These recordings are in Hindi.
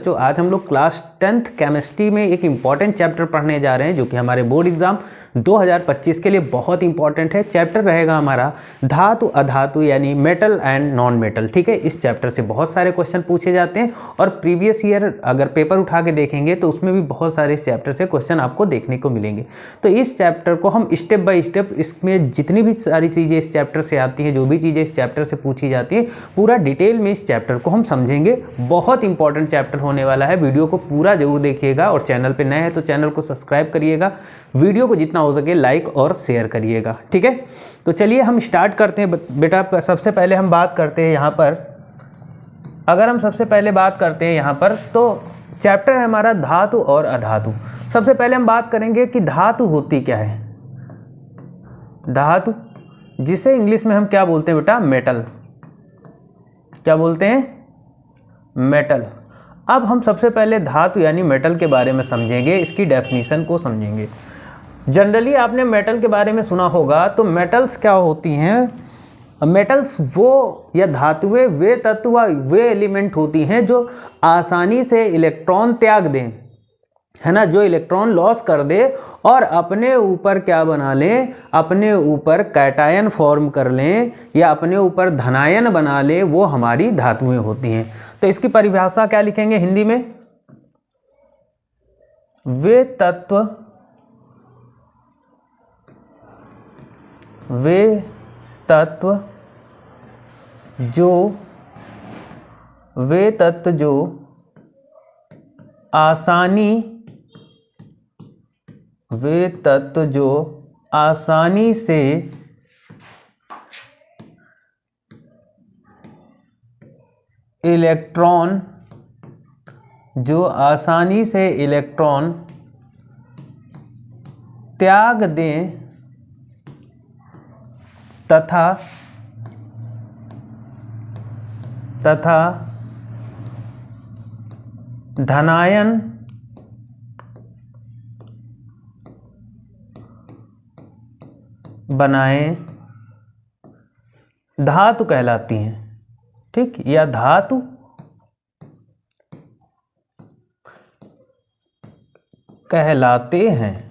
तो आज हम लोग क्लास 10th केमिस्ट्री में एक इम्पॉर्टेंट चैप्टर पढ़ने जा रहे हैं जो कि हमारे बोर्ड एग्जाम 2025 के लिए बहुत इंपॉर्टेंट है। चैप्टर रहेगा हमारा धातु अधातु यानी मेटल एंड नॉन मेटल। ठीक है, इस चैप्टर से बहुत सारे क्वेश्चन पूछे जाते हैं और प्रीवियस ईयर अगर पेपर उठा के देखेंगे तो उसमें भी बहुत सारे इस चैप्टर से क्वेश्चन आपको देखने को मिलेंगे। तो इस चैप्टर को हम स्टेप बाय स्टेप, इसमें जितनी भी सारी चीज़ें इस चैप्टर से आती हैं, जो भी चीज़ें इस चैप्टर से पूछी जाती हैं, पूरा डिटेल में इस चैप्टर को हम समझेंगे। बहुत इंपॉर्टेंट चैप्टर होने वाला है। वीडियो को पूरा जरूर देखिएगा और चैनल पे नए हैं तो चैनल को सब्सक्राइब करिएगा। वीडियो को जितना हो सके लाइक और शेयर करिएगा। ठीक है, तो चलिए हम स्टार्ट करते हैं बेटा। सबसे पहले हम बात करते हैं यहाँ पर, अगर हम सबसे पहले बात करते हैं यहाँ पर, तो चैप्टर है हमारा धातु और अधातु। सबसे पहले हम बात करेंगे कि धातु होती क्या है। धातु, जिसे इंग्लिश में हम क्या बोलते हैं बेटा, मेटल। क्या बोलते हैं? मेटल। अब हम सबसे पहले धातु यानी मेटल के बारे में समझेंगे, इसकी डेफिनेशन को समझेंगे। जनरली आपने मेटल के बारे में सुना होगा, तो मेटल्स क्या होती हैं? मेटल्स वो या धातुएं वे तत्व, वे एलिमेंट होती हैं जो आसानी से इलेक्ट्रॉन त्याग दें, है ना, जो इलेक्ट्रॉन लॉस कर दे और अपने ऊपर क्या बना लें, अपने ऊपर कैटायन फॉर्म कर लें या अपने ऊपर धनायन बना लें, वो हमारी धातुएं होती हैं। तो इसकी परिभाषा क्या लिखेंगे हिंदी में? वे तत्व, वे तत्व जो, वे तत्व जो आसानी, वे तत्व जो आसानी से इलेक्ट्रॉन, जो आसानी से इलेक्ट्रॉन त्याग दें तथा धनायन बनाएं, धातु कहलाती हैं। ठीक, या धातु कहलाते हैं।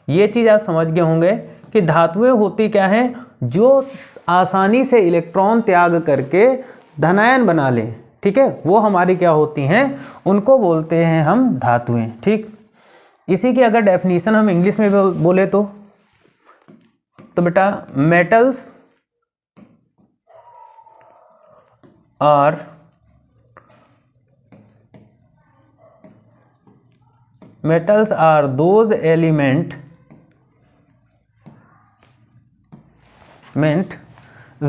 ये चीज आप समझ गए होंगे कि धातुएं होती क्या हैं, जो आसानी से इलेक्ट्रॉन त्याग करके धनायन बना लें। ठीक है, वो हमारी क्या होती हैं, उनको बोलते हैं हम धातुएं। ठीक, इसी की अगर डेफिनेशन हम इंग्लिश में बोले तो बेटा metals are those element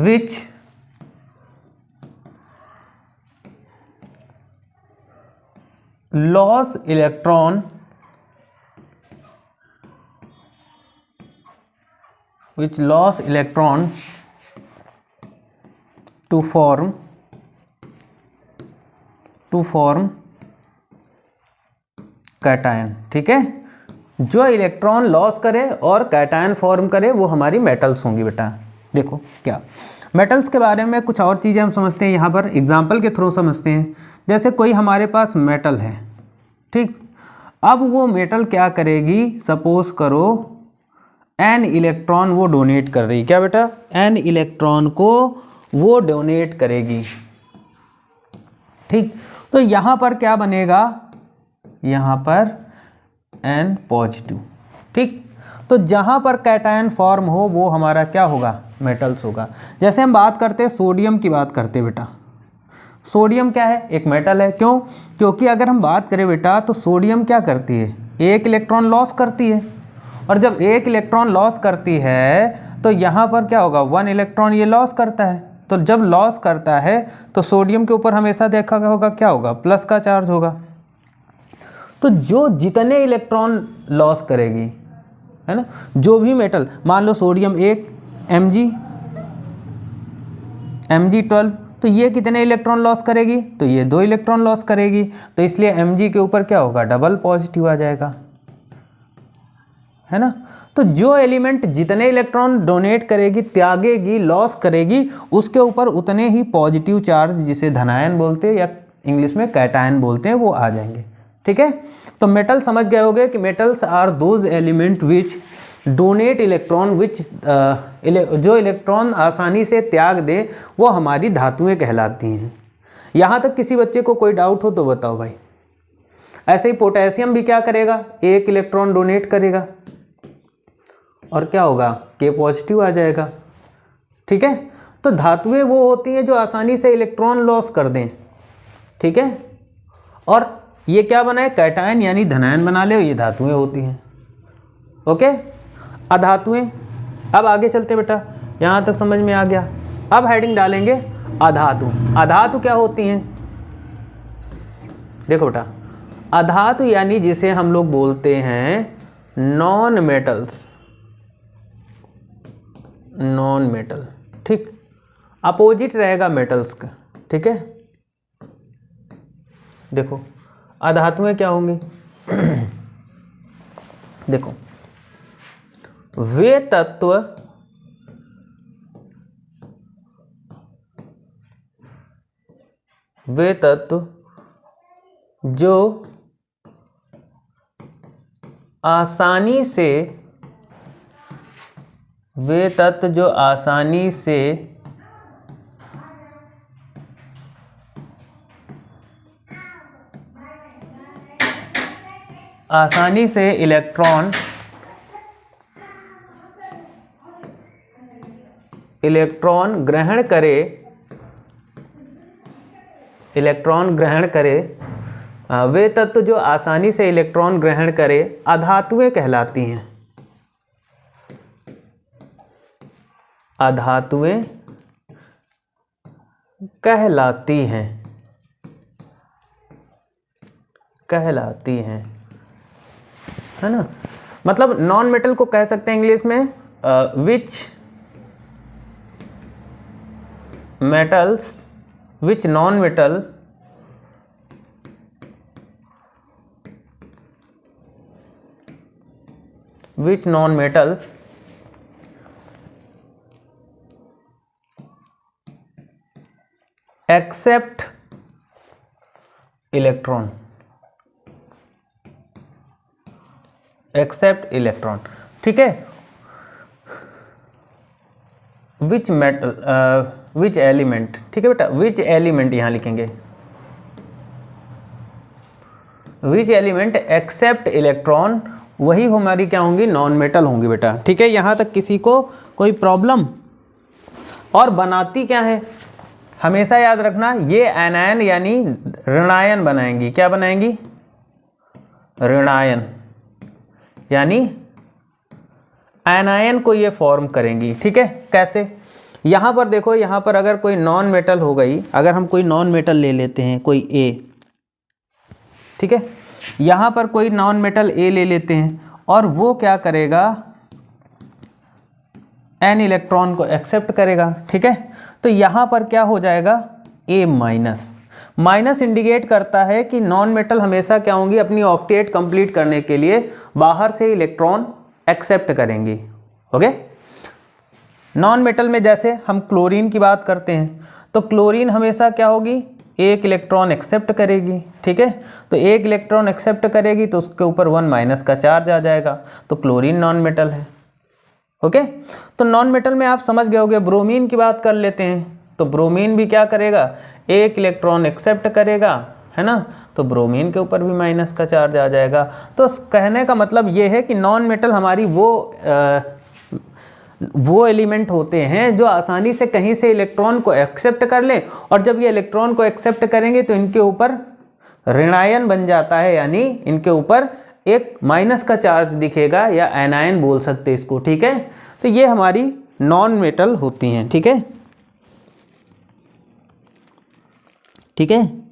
which loss electron to form cation. ठीक है, जो इलेक्ट्रॉन लॉस करे और कैटायन फॉर्म करे वो हमारी मेटल्स होंगी बेटा। देखो क्या मेटल्स के बारे में कुछ और चीज़ें हम समझते हैं, यहाँ पर एग्जाम्पल के थ्रू समझते हैं। जैसे कोई हमारे पास मेटल है, ठीक, अब वो मेटल क्या करेगी, सपोज करो एन इलेक्ट्रॉन वो डोनेट कर रही। क्या बेटा? एन इलेक्ट्रॉन को वो डोनेट करेगी। ठीक, तो यहाँ पर क्या बनेगा, यहाँ पर एन पॉजिटिव। ठीक, तो जहाँ पर कैटायन फॉर्म हो वो हमारा क्या होगा, मेटल्स होगा। जैसे हम बात करते हैं सोडियम की, बात करते हैं बेटा, सोडियम क्या है, एक मेटल है। क्यों? क्योंकि अगर हम बात करें बेटा तो सोडियम क्या करती है, एक इलेक्ट्रॉन लॉस करती है, और जब एक इलेक्ट्रॉन लॉस करती है तो यहाँ पर क्या होगा, वन इलेक्ट्रॉन ये लॉस करता है। तो जब लॉस करता है तो सोडियम के ऊपर हमेशा देखा होगा क्या होगा, प्लस का चार्ज होगा। तो जो जितने इलेक्ट्रॉन लॉस करेगी, है ना, जो भी मेटल, मान लो सोडियम एक Mg12, तो ये कितने इलेक्ट्रॉन लॉस करेगी, तो ये 2 इलेक्ट्रॉन लॉस करेगी। तो इसलिए Mg के ऊपर क्या होगा, डबल पॉजिटिव आ जाएगा, है ना। तो जो एलिमेंट जितने इलेक्ट्रॉन डोनेट करेगी, त्यागेगी, लॉस करेगी, उसके ऊपर उतने ही पॉजिटिव चार्ज, जिसे धनायन बोलते हैं, या इंग्लिश में कैटायन बोलते हैं, वो आ जाएंगे। ठीक है, तो मेटल समझ गए होगे कि metals are those element which donate electron, which जो इलेक्ट्रॉन आसानी से त्याग दे वो हमारी धातुएं कहलाती हैं। यहाँ तक किसी बच्चे को कोई डाउट हो तो बताओ भाई। ऐसे ही पोटेशियम भी क्या करेगा, एक इलेक्ट्रॉन डोनेट करेगा और क्या होगा, के पॉजिटिव आ जाएगा। ठीक है, तो धातुएं वो होती हैं जो आसानी से इलेक्ट्रॉन लॉस कर दें। ठीक है, और ये क्या बनाए, कैटायन यानी धनायन बना ले, ये धातुएं होती हैं। ओके, अधातुएं। अब आगे चलते बेटा, यहाँ तक समझ में आ गया। अब हेडिंग डालेंगे अधातु। अधातु क्या होती हैं, देखो बेटा, अधातु यानी जिसे हम लोग बोलते हैं नॉन मेटल्स, नॉन मेटल। ठीक, अपोजिट रहेगा मेटल्स का। ठीक है, देखो अधातुएं क्या होंगी देखो, वे तत्व जो आसानी से, वे तत्व जो आसानी से इलेक्ट्रॉन ग्रहण करे, वे तत्व जो आसानी से इलेक्ट्रॉन ग्रहण करे अधातुएं कहलाती हैं। अधातुएं कहलाती हैं, है ना। मतलब नॉन मेटल को कह सकते हैं इंग्लिश में which non metal accept electron, ठीक है। विच एलिमेंट, ठीक है बेटा, विच एलिमेंट यहां लिखेंगे, विच एलिमेंट एक्सेप्ट इलेक्ट्रॉन, वही हमारी क्या होंगी, नॉन मेटल होंगी बेटा। ठीक है, यहां तक किसी को कोई प्रॉब्लम। और बनाती क्या है, हमेशा याद रखना, ये एनायन यानी ऋणायन बनाएंगी। क्या बनाएंगी, ऋणायन, यानी एनायन को ये फॉर्म करेंगी। ठीक है, कैसे, यहाँ पर देखो, यहाँ पर अगर कोई नॉन मेटल हो गई, अगर हम कोई नॉन मेटल ले लेते हैं, कोई ए, ठीक है, यहाँ पर कोई नॉन मेटल ए ले लेते हैं और वो क्या करेगा, एन इलेक्ट्रॉन को एक्सेप्ट करेगा। ठीक है, तो यहाँ पर क्या हो जाएगा, ए माइनस। माइनस इंडिकेट करता है कि नॉन मेटल हमेशा क्या होंगी, अपनी ऑक्टेट कंप्लीट करने के लिए बाहर से इलेक्ट्रॉन एक्सेप्ट करेंगी। ओके, नॉन मेटल में जैसे हम क्लोरीन की बात करते हैं, तो क्लोरीन हमेशा क्या होगी, एक इलेक्ट्रॉन एक्सेप्ट करेगी। ठीक है, तो एक इलेक्ट्रॉन एक्सेप्ट करेगी तो उसके ऊपर 1 माइनस का चार्ज आ जाएगा, तो क्लोरीन नॉन मेटल है। ओके, तो नॉन मेटल में आप समझ गए होंगे। ब्रोमीन की बात कर लेते हैं, तो ब्रोमीन भी क्या करेगा, एक इलेक्ट्रॉन एक्सेप्ट करेगा, है ना, तो ब्रोमीन के ऊपर भी माइनस का चार्ज आ जाएगा। तो कहने का मतलब ये है कि नॉन मेटल हमारी वो एलिमेंट होते हैं जो आसानी से कहीं से इलेक्ट्रॉन को एक्सेप्ट कर लें, और जब ये इलेक्ट्रॉन को एक्सेप्ट करेंगे तो इनके ऊपर ऋणायन बन जाता है, यानी इनके ऊपर एक माइनस का चार्ज दिखेगा, या एनायन बोल सकते हैं इसको। ठीक है, तो ये हमारी नॉन मेटल होती हैं। ठीक है, ठीक है,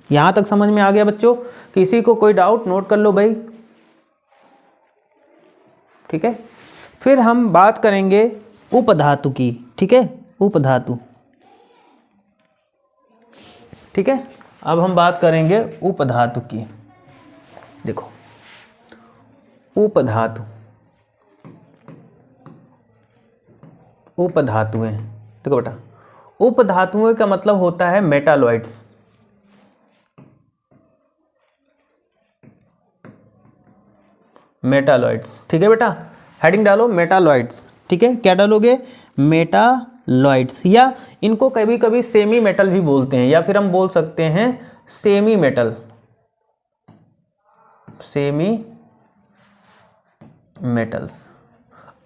यहां तक समझ में आ गया बच्चों, किसी को कोई डाउट नोट कर लो भाई। ठीक है, फिर हम बात करेंगे उपधातु की। ठीक है, उपधातु, ठीक है, अब हम बात करेंगे उपधातु की। देखो, उपधातु, उपधातुएं, देखो बेटा, उपधातुओं का मतलब होता है मेटालॉइड्स। मेटालॉइड्स, ठीक है बेटा, हेडिंग डालो मेटालॉइड्स, ठीक है। क्या डालोगे? मेटालॉइड्स, या इनको कभी कभी सेमी मेटल भी बोलते हैं, या फिर हम बोल सकते हैं सेमी मेटल, सेमी मेटल्स।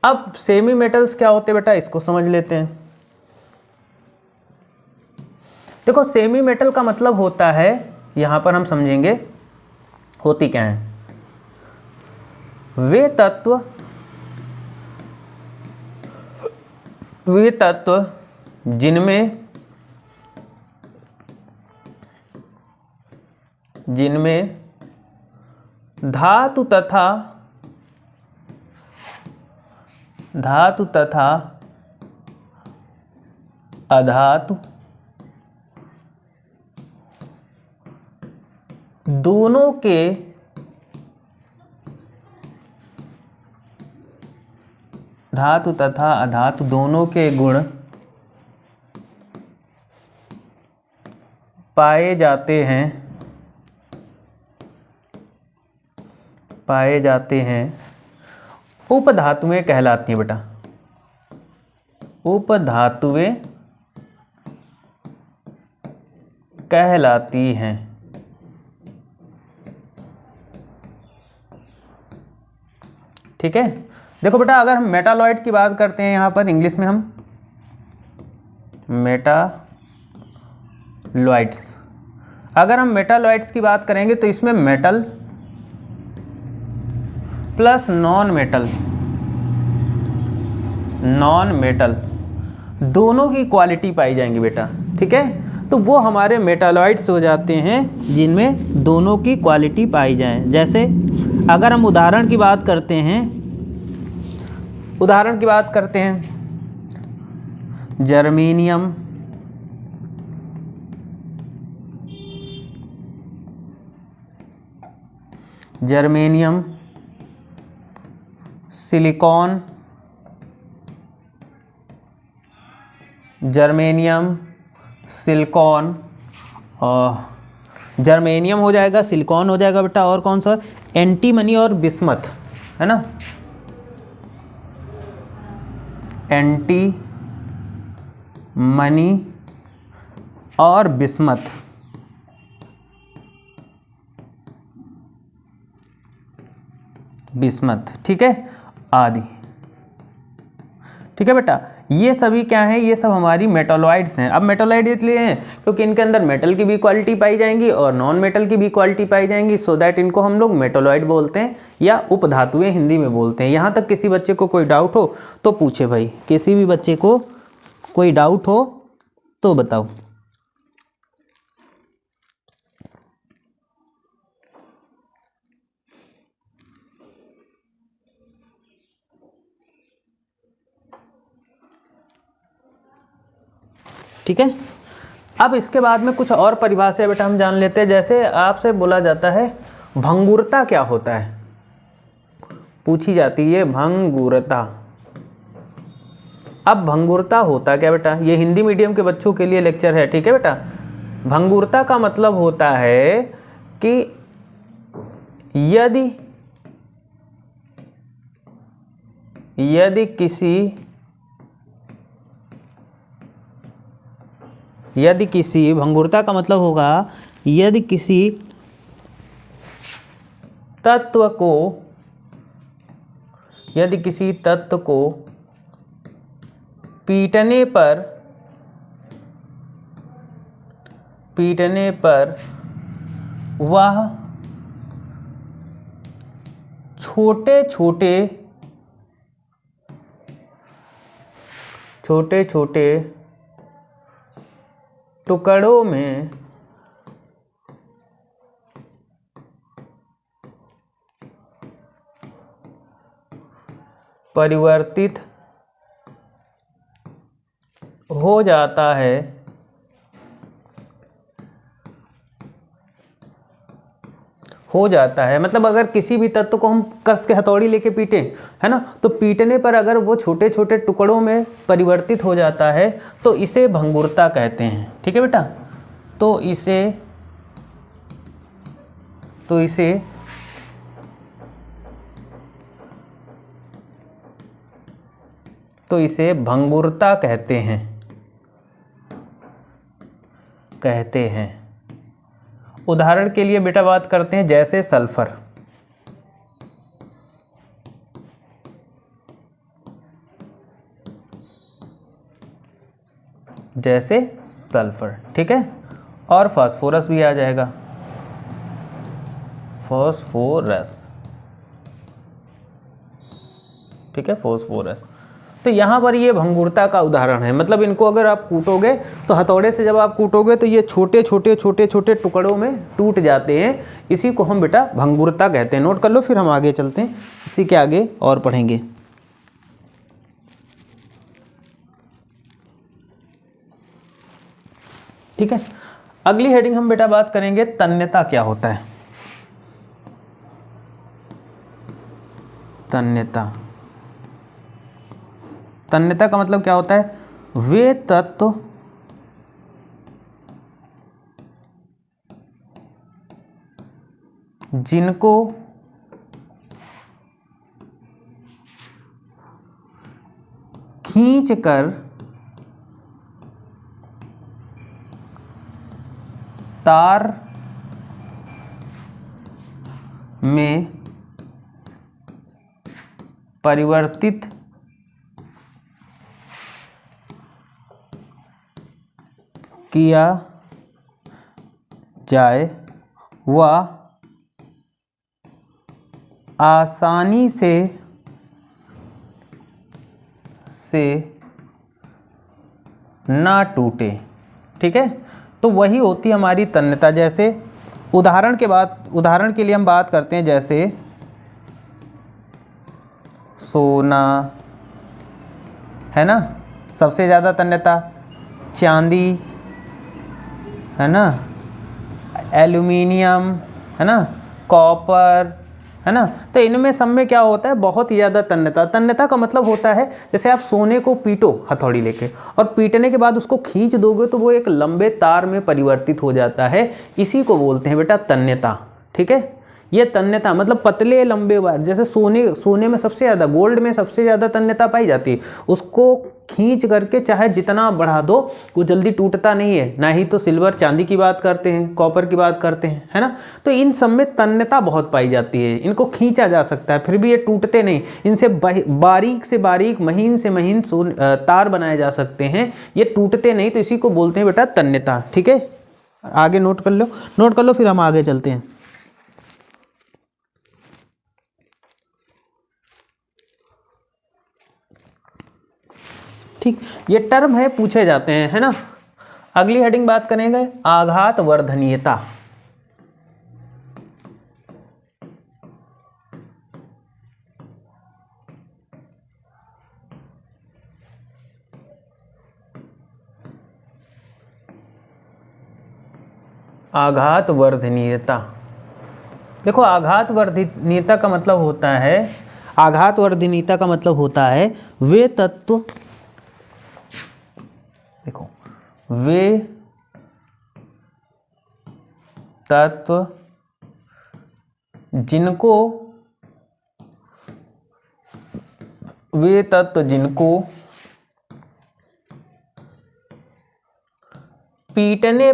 अब सेमी मेटल्स क्या होते हैं बेटा, इसको समझ लेते हैं। देखो सेमी मेटल का मतलब होता है, यहां पर हम समझेंगे होती क्या है। वे तत्व जिनमें धातु तथा अधातु दोनों के धातु तथा अधातु दोनों के गुण पाए जाते हैं उपधातुएं कहलाती हैं बेटा, उपधातुएं कहलाती हैं। ठीक है, देखो बेटा अगर हम मेटालॉइड की बात करते हैं, यहां पर इंग्लिश में हम मेटालॉइड्स, अगर हम मेटालॉइड्स की बात करेंगे तो इसमें मेटल प्लस नॉन मेटल दोनों की क्वालिटी पाई जाएंगी बेटा, ठीक है। तो वो हमारे मेटालॉइड्स हो जाते हैं जिनमें दोनों की क्वालिटी पाई जाए। जैसे अगर हम उदाहरण की बात करते हैं, जर्मेनियम, सिलिकॉन, जर्मेनियम हो जाएगा, सिलिकॉन हो जाएगा बेटा, और कौन सा? एंटीमनी और बिस्मथ, है ना, एंटीमनी और बिस्मथ, ठीक है, आदि, ठीक है बेटा। ये सभी क्या है? ये सब हमारी मेटालॉइड्स हैं। अब मेटालॉइड इसलिए हैं क्योंकि इनके अंदर मेटल की भी क्वालिटी पाई जाएंगी और नॉन मेटल की भी क्वालिटी पाई जाएंगी, सो दैट इनको हम लोग मेटालॉइड बोलते हैं या उपधातुएं हिंदी में बोलते हैं। यहाँ तक किसी बच्चे को कोई डाउट हो तो पूछे भाई, किसी भी बच्चे को कोई डाउट हो तो बताओ। ठीक है, अब इसके बाद में कुछ और परिभाषा बेटा हम जान लेते हैं। जैसे आपसे बोला जाता है भंगुरता क्या होता है, पूछी जाती है भंगुरता। अब भंगुरता होता क्या बेटा, ये हिंदी मीडियम के बच्चों के लिए लेक्चर है, ठीक है बेटा। भंगुरता का मतलब होता है कि यदि किसी भंगुरता का मतलब होगा यदि किसी तत्व को पीटने पर वह छोटे छोटे टुकड़ों में परिवर्तित हो जाता है, हो जाता है। मतलब अगर किसी भी तत्व को हम कस के हथौड़ी लेके पीटे, है ना, तो पीटने पर अगर वो छोटे छोटे टुकड़ों में परिवर्तित हो जाता है तो इसे भंगुरता कहते हैं। ठीक है बेटा, तो इसे भंगुरता कहते हैं। उदाहरण के लिए बेटा बात करते हैं, जैसे सल्फर। ठीक है, और फास्फोरस भी आ जाएगा, फास्फोरस। ठीक है, फास्फोरस। तो यहाँ पर ये भंगुरता का उदाहरण है। मतलब इनको अगर आप कूटोगे तो हथौड़े से जब आप कूटोगे तो ये छोटे छोटे टुकड़ों में टूट जाते हैं। इसी को हम बेटा भंगुरता कहते हैं। नोट कर लो, फिर हम आगे चलते हैं, इसी के आगे और पढ़ेंगे। ठीक है, अगली हेडिंग हम बेटा बात करेंगे तन्यता क्या होता है। तन्यता का मतलब क्या होता है? वे तत्व जिनको खींचकर तार में परिवर्तित किया जाए व आसानी से ना टूटे। ठीक है, तो वही होती है हमारी तन्यता। जैसे उदाहरण के लिए हम बात करते हैं, जैसे सोना, है ना, सबसे ज़्यादा तन्यता, चांदी, है ना, एल्युमिनियम, है ना, कॉपर, है ना। तो इनमें सब में क्या होता है? बहुत ही ज़्यादा तन्यता का मतलब होता है, जैसे आप सोने को पीटो हथौड़ी लेके और पीटने के बाद उसको खींच दोगे तो वो एक लंबे तार में परिवर्तित हो जाता है। इसी को बोलते हैं बेटा तन्यता। ठीक है, ये तन्यता मतलब पतले लंबे वायर। जैसे सोने में सबसे ज़्यादा, गोल्ड में सबसे ज़्यादा तन्यता पाई जाती है। उसको खींच करके चाहे जितना बढ़ा दो वो जल्दी टूटता नहीं है। ना ही तो सिल्वर, चांदी की बात करते हैं, कॉपर की बात करते हैं, है ना। तो इन सब में तन्यता बहुत पाई जाती है। इनको खींचा जा सकता है फिर भी ये टूटते नहीं। इनसे बारीक से बारीक, महीन से महीन तार बनाए जा सकते हैं, ये टूटते नहीं। तो इसी को बोलते हैं बेटा तन्यता। ठीक है, आगे नोट कर लो, फिर हम आगे चलते हैं। ठीक, ये टर्म है, पूछे जाते हैं, है ना। अगली हेडिंग बात करेंगे आघात वर्धनीयता। आघात वर्धनीयता, देखो आघात वर्धनीयता का मतलब होता है, वे तत्व, देखो वे तत्व जिनको पीटने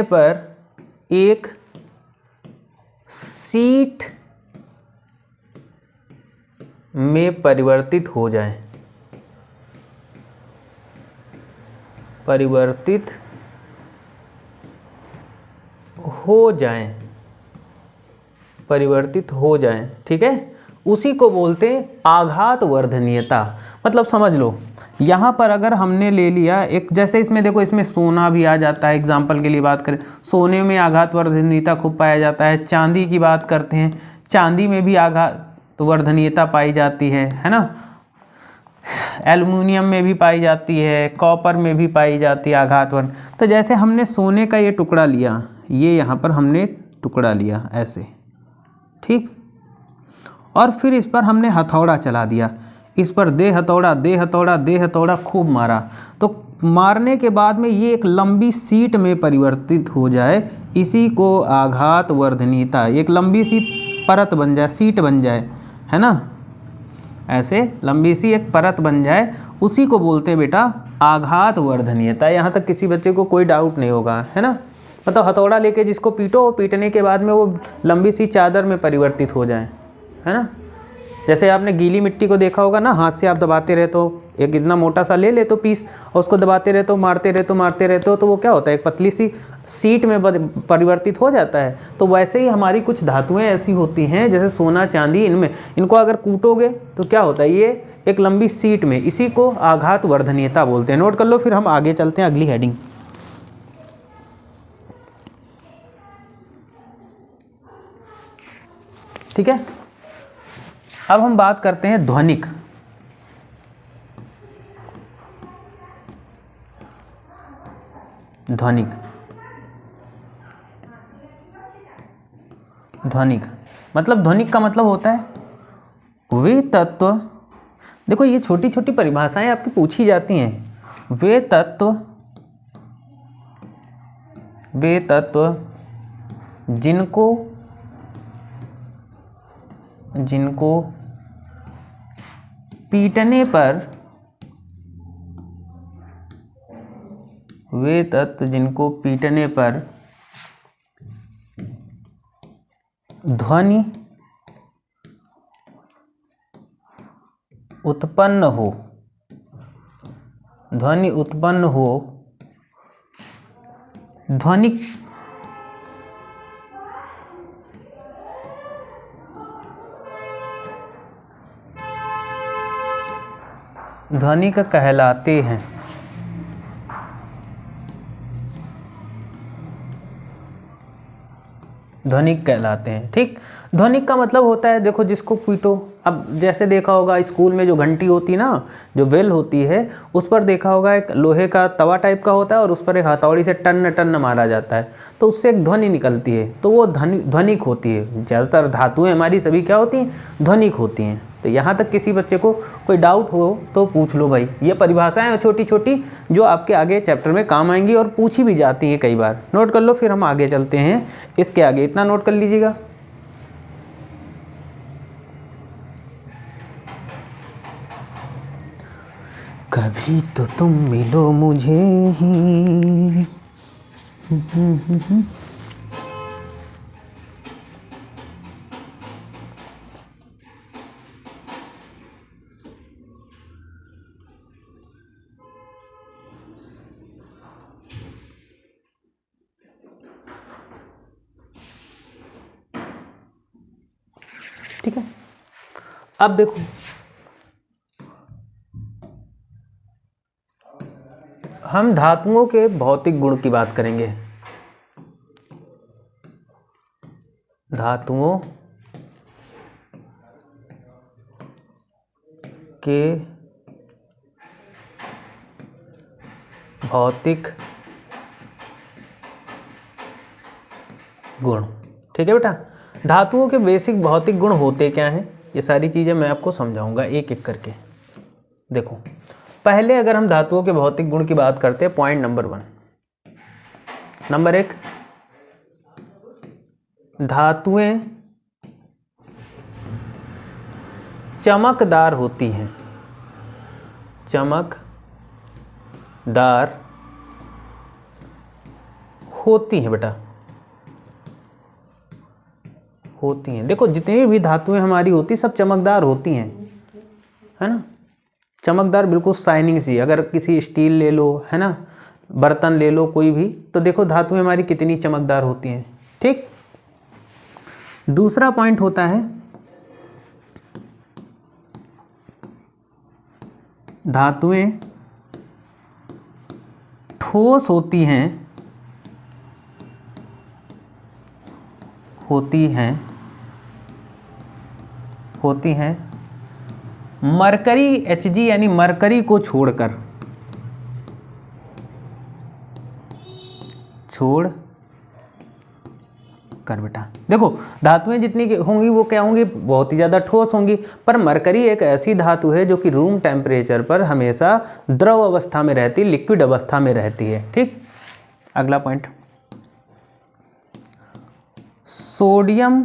पर एक सीट में परिवर्तित हो जाए, परिवर्तित हो जाए। ठीक है, उसी को बोलते हैं आघात वर्धनीयता। मतलब समझ लो, यहाँ पर अगर हमने ले लिया एक, जैसे इसमें देखो, इसमें सोना भी आ जाता है। एग्जाम्पल के लिए बात करें, सोने में आघात वर्धनीयता खूब पाया जाता है। चांदी की बात करते हैं, चांदी में भी आघात वर्धनीयता पाई जाती है ना। एल्युमिनियम में भी पाई जाती है, कॉपर में भी पाई जाती है आघात वर्ण। तो जैसे हमने सोने का ये टुकड़ा लिया, ये यहाँ पर हमने टुकड़ा लिया ऐसे, ठीक, और फिर इस पर हमने हथौड़ा चला दिया, इस पर दे हथौड़ा दे हथौड़ा दे हथौड़ा खूब मारा। तो मारने के बाद में ये एक लंबी सीट में परिवर्तित हो जाए, इसी को आघात वर्धनीयता, एक लंबी सी परत बन जाए, सीट बन जाए, है ना, ऐसे लंबी सी एक परत बन जाए, उसी को बोलते हैं बेटा आघात वर्धनीयता। यहाँ तक किसी बच्चे को कोई डाउट नहीं होगा, है ना। मतलब हथौड़ा लेके जिसको पीटो, पीटने के बाद में वो लंबी सी चादर में परिवर्तित हो जाए, है ना। जैसे आपने गीली मिट्टी को देखा होगा ना, हाथ से आप दबाते रहे तो एक इतना मोटा सा ले तो पीस, और उसको दबाते रहे तो मारते रहे तो वो क्या होता है, एक पतली सी सीट में परिवर्तित हो जाता है। तो वैसे ही हमारी कुछ धातुएं ऐसी होती हैं, जैसे सोना चांदी, इनमें इनको अगर कूटोगे तो क्या होता है, ये एक लंबी सीट में, इसी को आघात वर्धनीयता बोलते हैं। नोट कर लो, फिर हम आगे चलते हैं अगली हेडिंग। ठीक है, अब हम बात करते हैं ध्वनिक। ध्वनिक, ध्वनिक मतलब, ध्वनिक का मतलब होता है वे तत्व, देखो ये छोटी छोटी परिभाषाएं आपकी पूछी जाती हैं। वे तत्व जिनको पीटने पर, वे तत्व जिनको पीटने पर ध्वनि उत्पन्न हो, ध्वनि उत्पन्न हो, ध्वनिक ध्वनिक कहलाते हैं। ध्वनिक कहलाते हैं, ठीक। ध्वनिक का मतलब होता है, देखो जिसको पीटो, अब जैसे देखा होगा स्कूल में जो घंटी होती है ना, जो बेल होती है, उस पर देखा होगा एक लोहे का तवा टाइप का होता है और उस पर एक हथौड़ी से टन टन मारा जाता है, तो उससे एक ध्वनि निकलती है, तो वो ध्वनिक होती है। ज़्यादातर धातुएं हमारी सभी क्या होती हैं, ध्वनिक होती हैं। तो यहाँ तक किसी बच्चे को कोई डाउट हो तो पूछ लो भाई। ये परिभाषाएं हैं छोटी छोटी, जो आपके आगे चैप्टर में काम आएंगी और पूछी भी जाती हैं कई बार। नोट कर लो, फिर हम आगे चलते हैं। इसके आगे इतना नोट कर लीजिएगा। कभी तो तुम मिलो मुझे ही। ठीक है, अब देखो हम धातुओं के भौतिक गुण की बात करेंगे। धातुओं के भौतिक गुण, ठीक है बेटा। धातुओं के बेसिक भौतिक गुण होते क्या हैं, ये सारी चीज़ें मैं आपको समझाऊंगा एक एक करके। देखो, पहले अगर हम धातुओं के भौतिक गुण की बात करते हैं, पॉइंट नंबर 1, नंबर 1, धातुएं चमकदार होती हैं। चमकदार होती हैं बेटा, होती हैं। देखो जितनी भी धातुएं हमारी होती सब चमकदार होती हैं, है ना। चमकदार बिल्कुल शाइनिंग सी, अगर किसी स्टील ले लो, है ना, बर्तन ले लो कोई भी, तो देखो धातुएं हमारी कितनी चमकदार होती हैं, ठीक। दूसरा पॉइंट होता है धातुएं ठोस होती हैं, मरकरी Hg यानी मरकरी को छोड़ कर बेटा, देखो धातुएं जितनी होंगी वो क्या होंगी, बहुत ही ज़्यादा ठोस होंगी, पर मरकरी एक ऐसी धातु है जो कि रूम टेम्परेचर पर हमेशा द्रव अवस्था में रहती, लिक्विड अवस्था में रहती है। ठीक, अगला पॉइंट, सोडियम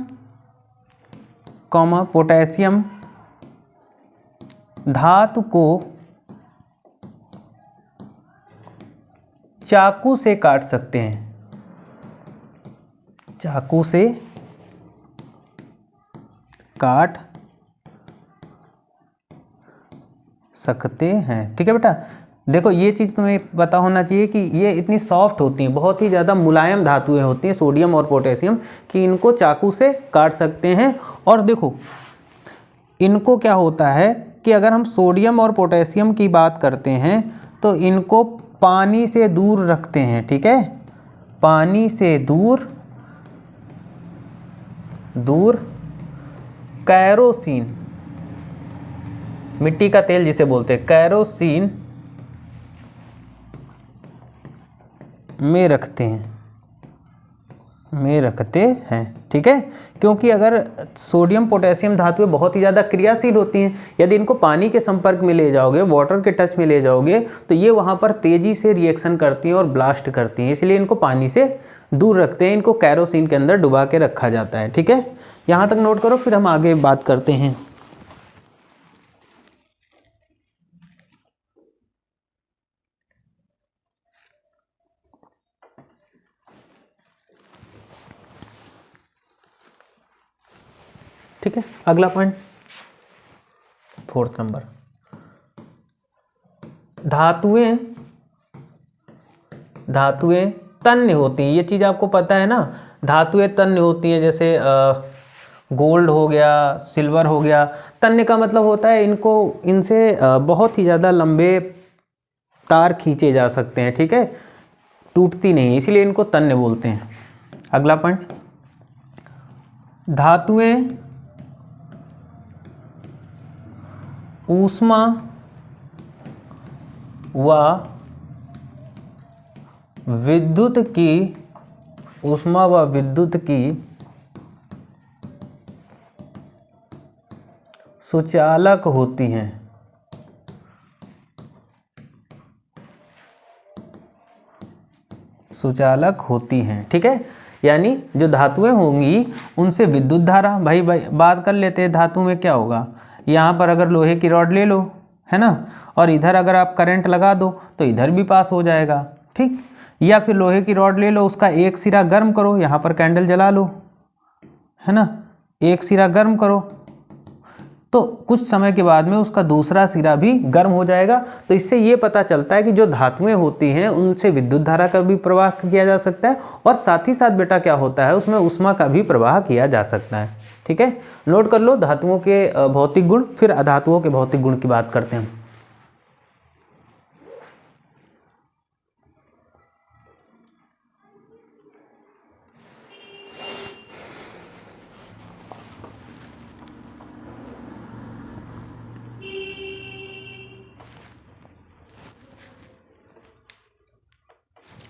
कॉमा पोटेशियम धातु को चाकू से काट सकते हैं, चाकू से काट सकते हैं। ठीक है बेटा, देखो ये चीज़ तुम्हें पता होना चाहिए कि ये इतनी सॉफ्ट होती हैं, बहुत ही ज़्यादा मुलायम धातुएं होती हैं सोडियम और पोटेशियम, कि इनको चाकू से काट सकते हैं। और देखो इनको क्या होता है कि अगर हम सोडियम और पोटेशियम की बात करते हैं तो इनको पानी से दूर रखते हैं। ठीक है, पानी से दूर कैरोसिन, मिट्टी का तेल जिसे बोलते हैं, कैरोसिन में रखते हैं। ठीक है, क्योंकि अगर सोडियम पोटेशियम धातुएं बहुत ही ज़्यादा क्रियाशील होती हैं, यदि इनको पानी के संपर्क में ले जाओगे, वाटर के टच में ले जाओगे, तो ये वहाँ पर तेज़ी से रिएक्शन करती हैं और ब्लास्ट करती हैं, इसलिए इनको पानी से दूर रखते हैं, इनको कैरोसिन के अंदर डुबा के रखा जाता है। ठीक है, यहाँ तक नोट करो, फिर हम आगे बात करते हैं। ठीक है, अगला पॉइंट, 4th नंबर, धातुएं तन्य होती हैं। ये चीज़ आपको पता है ना, धातुएं तन्य होती हैं, जैसे गोल्ड हो गया, सिल्वर हो गया। तन्य का मतलब होता है इनसे बहुत ही ज़्यादा लंबे तार खींचे जा सकते हैं। ठीक है, टूटती नहीं, इसीलिए इनको तन्य बोलते हैं। अगला पॉइंट, धातुएं ऊष्मा व विद्युत की सुचालक होती हैं। ठीक है, यानी जो धातुएं होंगी उनसे विद्युत धारा, भाई बात कर लेते हैं, धातु में क्या होगा, यहाँ पर अगर लोहे की रॉड ले लो, है ना, और इधर अगर आप करंट लगा दो तो इधर भी पास हो जाएगा। ठीक, या फिर लोहे की रॉड ले लो, उसका एक सिरा गर्म करो, यहाँ पर कैंडल जला लो, है ना, एक सिरा गर्म करो, तो कुछ समय के बाद में उसका दूसरा सिरा भी गर्म हो जाएगा। तो इससे ये पता चलता है कि जो धातुएं होती हैं उनसे विद्युत धारा का भी प्रवाह किया जा सकता है, और साथ ही साथ बेटा क्या होता है, उसमें ऊष्मा का भी प्रवाह किया जा सकता है। ठीक है, नोट कर लो धातुओं के भौतिक गुण, फिर अधातुओं के भौतिक गुण की बात करते हैं।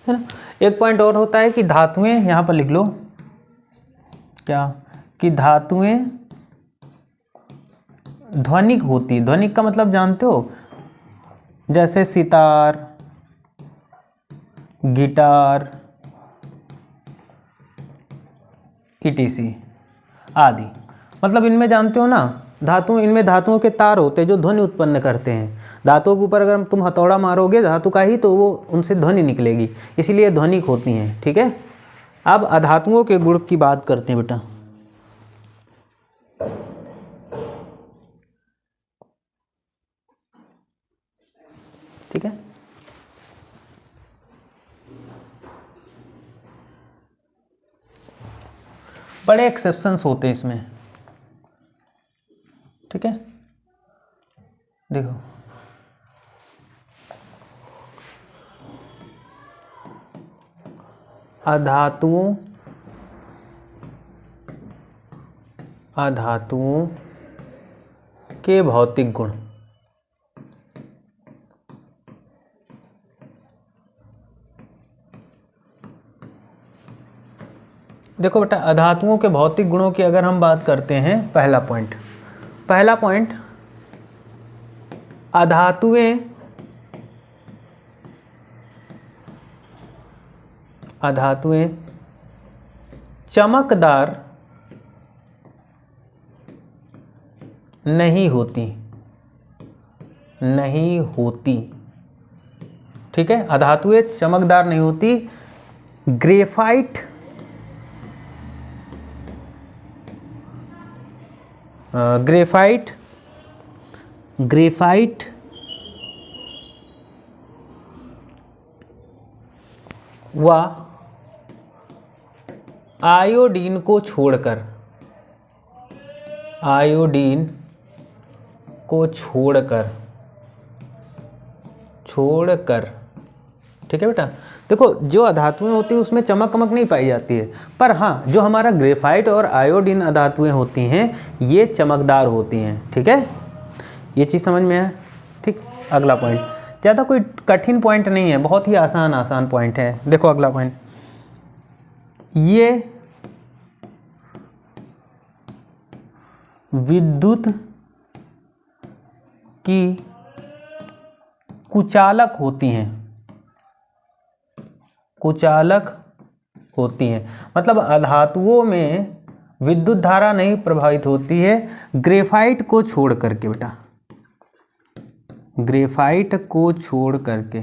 है ना, एक पॉइंट और होता है कि धातुएं, यहाँ पर लिख लो क्या, कि धातुएं ध्वनिक होती है। ध्वनिक का मतलब जानते हो, जैसे सितार, गिटार, ईटीसी आदि, मतलब इनमें जानते हो ना, इनमें धातुओं के तार होते हैं जो ध्वनि उत्पन्न करते हैं। धातुओं के ऊपर अगर तुम हथौड़ा मारोगे धातु का ही, तो वो उनसे ध्वनि निकलेगी, इसीलिए ध्वनिक होती हैं। ठीक है, अब अधातुओं के गुण की बात करते हैं बेटा। ठीक है, बड़े एक्सेप्शंस होते हैं इसमें। ठीक है, देखो अधातुओं के भौतिक गुण। देखो बेटा, अधातुओं के भौतिक गुणों की अगर हम बात करते हैं, पहला पॉइंट अधातुएं चमकदार नहीं होती। ठीक है, अधातुएं चमकदार नहीं होती। ग्रेफाइट व आयोडीन को छोड़कर ठीक है बेटा। देखो, जो अधातुएं होती है उसमें चमक नहीं पाई जाती है, पर हाँ, जो हमारा ग्रेफाइट और आयोडीन अधातुएं होती हैं ये चमकदार होती हैं। ठीक है, ये चीज़ समझ में है। ठीक, अगला पॉइंट ज़्यादा कोई कठिन पॉइंट नहीं है, बहुत ही आसान पॉइंट है। देखो अगला पॉइंट, ये विद्युत की कुचालक होती हैं। मतलब अधातुओं में विद्युत धारा नहीं प्रभावित होती है ग्रेफाइट को छोड़ करके बेटा, ग्रेफाइट को छोड़ करके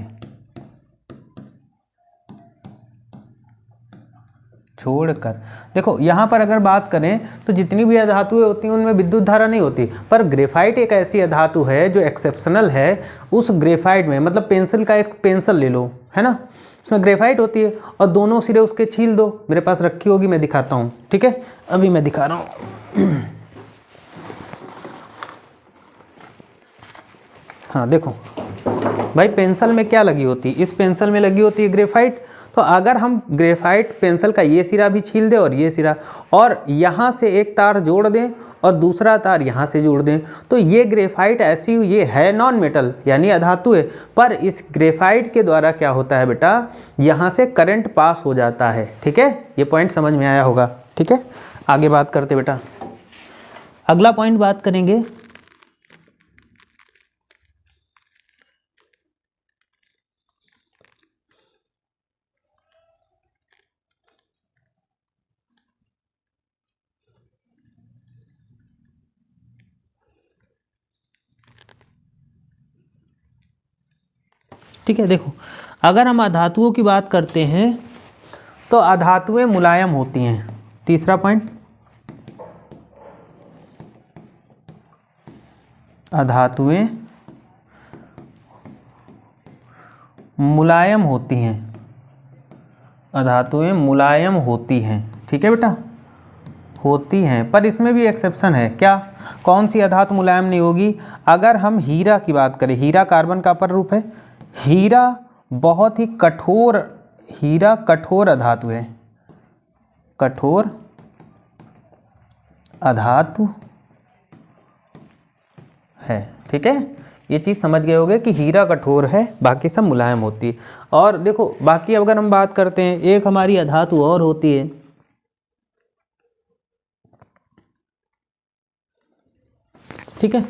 देखो यहाँ पर अगर बात करें तो जितनी भी अधातुएं होती हैं उनमें विद्युत धारा नहीं होती, पर ग्रेफाइट एक ऐसी अधातु है जो एक्सेप्शनल है। उस ग्रेफाइट में, मतलब पेंसिल का एक पेंसिल ले लो, है ना, उसमें ग्रेफाइट होती है और दोनों सिरे उसके छील दो। मेरे पास रखी होगी, मैं दिखाता हूँ। ठीक है, अभी मैं दिखा रहा हूँ। हाँ देखो भाई, पेंसिल में क्या लगी होती है, इस पेंसिल में लगी होती है ग्रेफाइट। तो अगर हम ग्रेफाइट पेंसिल का ये सिरा भी छील दें और ये सिरा, और यहाँ से एक तार जोड़ दें और दूसरा तार यहाँ से जोड़ दें, तो ये ग्रेफाइट ऐसी, ये है नॉन मेटल यानी अधातु है, पर इस ग्रेफाइट के द्वारा क्या होता है बेटा, यहाँ से करंट पास हो जाता है। ठीक है, ये पॉइंट समझ में आया होगा। ठीक है, आगे बात करते बेटा, अगला पॉइंट बात करेंगे ठीक है। देखो, अगर हम अधातुओं की बात करते हैं तो अधातुएं मुलायम होती हैं। तीसरा पॉइंट, अधातुएं मुलायम होती हैं। अधातुएं मुलायम होती हैं। ठीक है बेटा, होती हैं, पर इसमें भी एक्सेप्शन है। क्या, कौन सी अधातु मुलायम नहीं होगी? अगर हम हीरा की बात करें, हीरा कार्बन का अपर रूप है। हीरा बहुत ही कठोर, हीरा कठोर अधातु है, कठोर अधातु है। ठीक है, ये चीज़ समझ गए होंगे कि हीरा कठोर है, बाकी सब मुलायम होती है। और देखो बाकी अगर हम बात करते हैं, एक हमारी अधातु और होती है, ठीक है,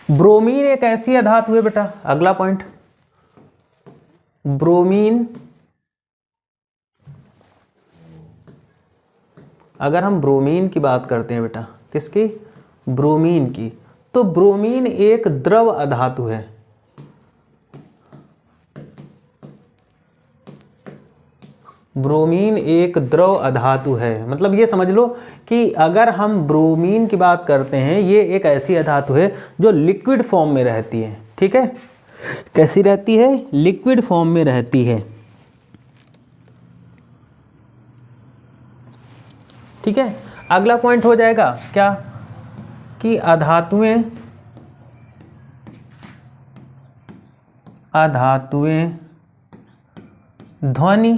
ब्रोमीन एक ऐसी अधातु है बेटा। अगला पॉइंट, ब्रोमीन, अगर हम ब्रोमीन की बात करते हैं बेटा, किसकी? ब्रोमीन की, तो ब्रोमीन एक द्रव अधातु है। ब्रोमीन एक द्रव अधातु है, मतलब ये समझ लो कि अगर हम ब्रोमीन की बात करते हैं, ये एक ऐसी अधातु है जो लिक्विड फॉर्म में रहती है। ठीक है, कैसी रहती है? लिक्विड फॉर्म में रहती है। ठीक है, अगला पॉइंट हो जाएगा क्या, कि अधातुएं ध्वनि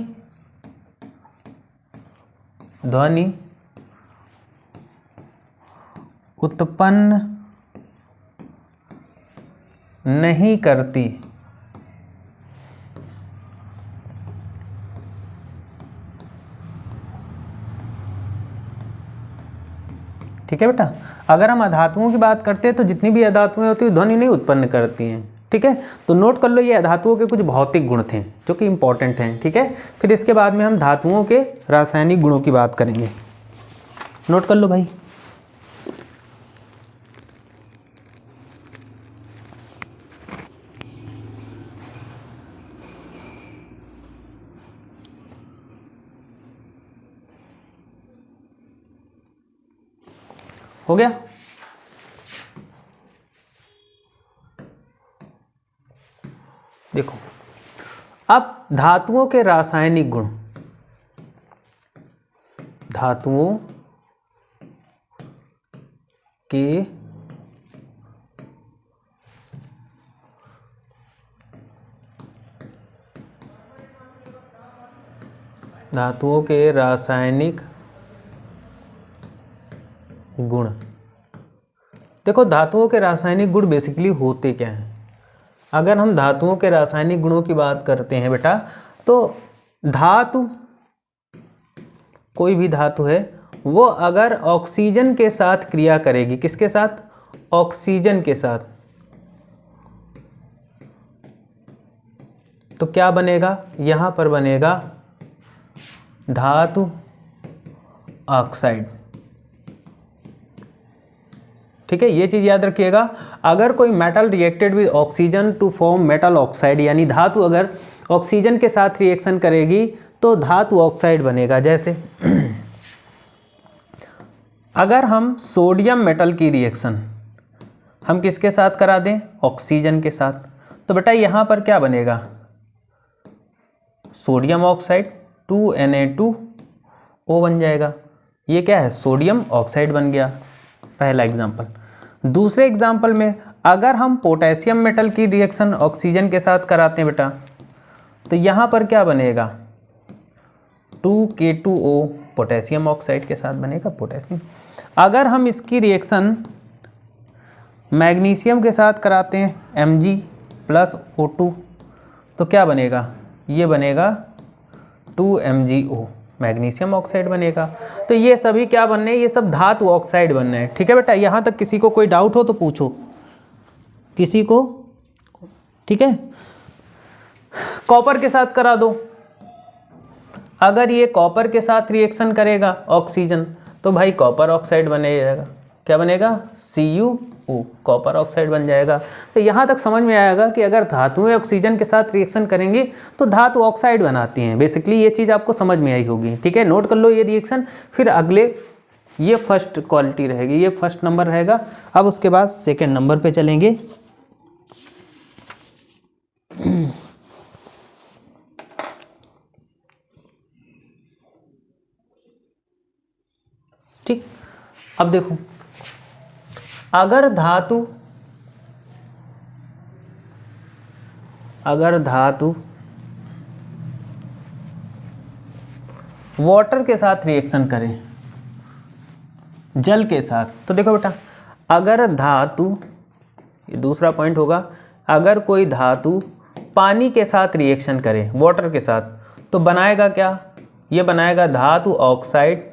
उत्पन्न नहीं करती। ठीक है बेटा, अगर हम अधातुओं की बात करते हैं तो जितनी भी अधातुएं होती हैं ध्वनि नहीं उत्पन्न करती हैं। ठीक है, तो नोट कर लो ये अधातुओं के कुछ भौतिक गुण थे जो कि इंपॉर्टेंट हैं। ठीक है, फिर इसके बाद में हम धातुओं के रासायनिक गुणों की बात करेंगे। नोट कर लो भाई। हो गया? देखो अब धातुओं के रासायनिक गुण, धातुओं के रासायनिक गुण। देखो धातुओं के रासायनिक गुण बेसिकली होते क्या हैं? अगर हम धातुओं के रासायनिक गुणों की बात करते हैं बेटा, तो धातु, कोई भी धातु है वो अगर ऑक्सीजन के साथ क्रिया करेगी, किसके साथ? ऑक्सीजन के साथ, तो क्या बनेगा? यहां पर बनेगा धातु ऑक्साइड। ठीक है, ये चीज याद रखिएगा। अगर कोई metal reacted with oxygen to form metal oxide, यानी धातु अगर ऑक्सीजन के साथ रिएक्शन करेगी तो धातु ऑक्साइड बनेगा। जैसे अगर हम सोडियम मेटल की रिएक्शन हम किसके साथ करा दें? ऑक्सीजन के साथ, तो बेटा यहां पर क्या बनेगा? सोडियम ऑक्साइड 2Na2O बन जाएगा। ये क्या है? सोडियम ऑक्साइड बन गया, पहला एग्जाम्पल। दूसरे एग्जाम्पल में अगर हम पोटेशियम मेटल की रिएक्शन ऑक्सीजन के साथ कराते हैं बेटा, तो यहाँ पर क्या बनेगा? 2K2O पोटेशियम ऑक्साइड के साथ बनेगा, पोटेशियम। अगर हम इसकी रिएक्शन मैग्नीशियम के साथ कराते हैं Mg+O2, तो क्या बनेगा? ये बनेगा 2MgO, मैग्नीशियम ऑक्साइड बनेगा। तो ये सभी क्या बनने हैं? ये सब धातु ऑक्साइड बनने हैं। ठीक है बेटा, यहाँ तक किसी को कोई डाउट हो तो पूछो, किसी को? ठीक है, कॉपर के साथ करा दो। अगर ये कॉपर के साथ रिएक्शन करेगा ऑक्सीजन, तो भाई कॉपर ऑक्साइड बने जाएगा। क्या बनेगा? CuO, कॉपर ऑक्साइड बन जाएगा। तो यहाँ तक समझ में आएगा कि अगर धातुएं ऑक्सीजन के साथ रिएक्शन करेंगी तो धातु ऑक्साइड बनाती हैं। बेसिकली ये चीज़ आपको समझ में आई होगी। ठीक है, नोट कर लो ये रिएक्शन। फिर अगले, ये फर्स्ट क्वालिटी रहेगी, ये फर्स्ट नंबर रहेगा। अब उसके बाद सेकेंड नंबर पे चलेंगे। ठीक, अब देखो अगर धातु वाटर के साथ रिएक्शन करें, जल के साथ, तो देखो बेटा अगर धातु, ये दूसरा पॉइंट होगा, अगर कोई धातु पानी के साथ रिएक्शन करे, वाटर के साथ, तो बनाएगा क्या? ये बनाएगा धातु ऑक्साइड।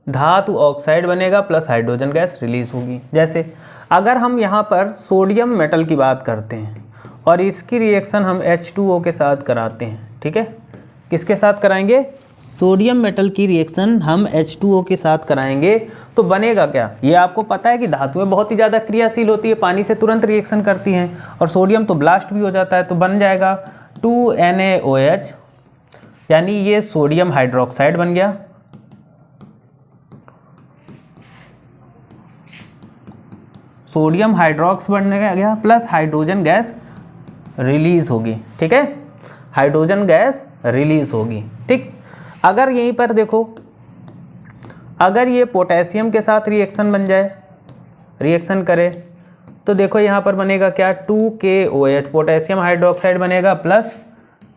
धातु ऑक्साइड बनेगा प्लस हाइड्रोजन गैस रिलीज होगी। जैसे अगर हम यहाँ पर सोडियम मेटल की बात करते हैं और इसकी रिएक्शन हम H2O के साथ कराते हैं। ठीक है, किसके साथ कराएंगे? सोडियम मेटल की रिएक्शन हम H2O के साथ कराएंगे, तो बनेगा क्या? ये आपको पता है कि धातुएं बहुत ही ज़्यादा क्रियाशील होती है, पानी से तुरंत रिएक्शन करती हैं, और सोडियम तो ब्लास्ट भी हो जाता है, तो बन जाएगा 2NaOH, यानी ये सोडियम हाइड्रोक्साइड बन गया। सोडियम हाइड्रोक्स बनने गया प्लस हाइड्रोजन गैस रिलीज होगी। ठीक है, हाइड्रोजन गैस रिलीज होगी। ठीक, अगर यहीं पर देखो, अगर ये पोटेशियम के साथ रिएक्शन बन जाए, रिएक्शन करे, तो देखो यहाँ पर बनेगा क्या? 2KOH, पोटेशियम हाइड्रोक्साइड बनेगा प्लस